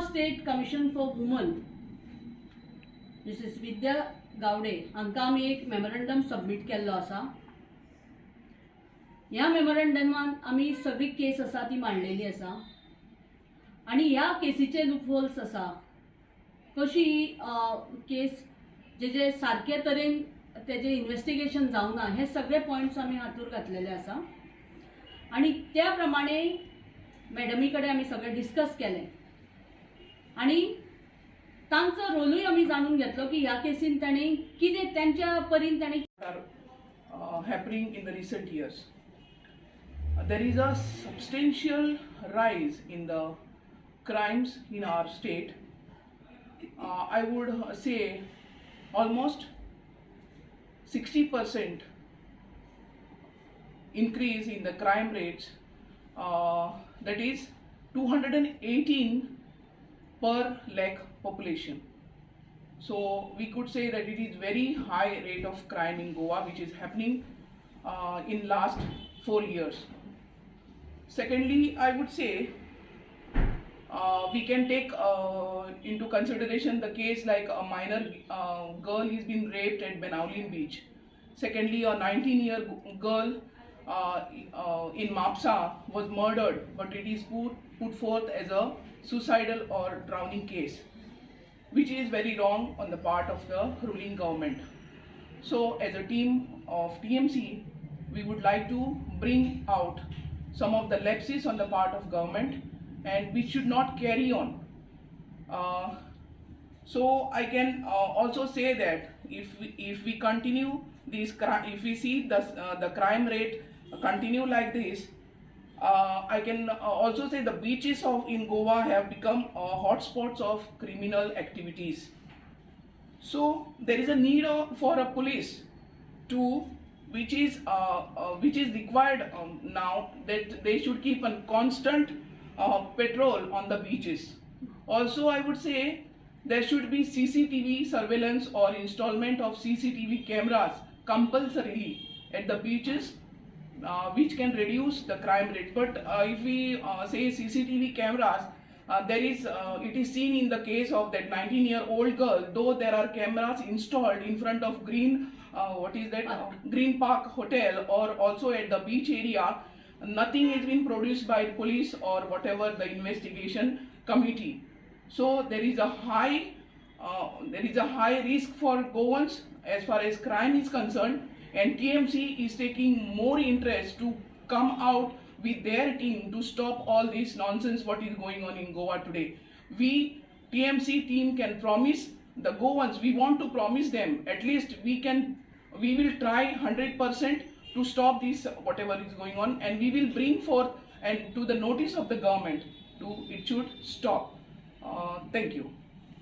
State commission for woman Mrs Vidya Gawade हांकां आमी एक मेमोरंडम सबमीट केल्लो आसा. ह्या मेमोरंडमान आमी सगळी केस आसा ती मांडलेली आसा आणि ह्या केसीचे लूपहोल्स आसा. कशी केस जे सारके तरेन तेजे इन्व्हेस्टिगेशन जावना हे सगळे पॉइंट्स आमी हातूर घातलेले आसा आणि त्या प्रमाणे मॅडमी कडेन आमी सगळे डिस्कस केले आणि तांचो रोलूय आमी जाणून घेतलो की ह्या केसीन ताणें कितें त्यांच्या परीन ताणें happening in the recent years. There is a substantial rise in the crimes in our state. I would say almost 60% increase in the crime rates, that is 218 per lakh population. So we could say that it is very high rate of crime in Goa which is happening in last 4 years. Secondly, I would say we can take into consideration the case like a minor girl is been raped at Benaulin Beach. Secondly, a 19-year girl in Mapsa was murdered, but it is put forth as a suicidal or drowning case, which is very wrong on the part of the ruling government. So as a team of TMC, we would like to bring out some of the lapses on the part of government and which should not carry on. So I can also say that if we continue this, if we see the crime rate continue like this, I can also say the beaches in Goa have become hotspots of criminal activities. So there is a need for a police which is required now, that they should keep a constant patrol on the beaches. Also, I would say there should be CCTV surveillance or installment of CCTV cameras compulsorily at the beaches, which can reduce the crime rate. But if we say CCTV cameras, it is seen in the case of that 19-year-old girl, though there are cameras installed in front of Green Park Hotel or also at the beach area, nothing has been produced by police or whatever the investigation committee. So there is a high risk for Goans as far as crime is concerned, and TMC is taking more interest to come out with their team to stop all this nonsense what is going on in Goa today. We TMC team can promise the Goans, we want to promise them, at least we will try 100% to stop this whatever is going on, and we will bring forth and to the notice of the government it should stop. Thank you.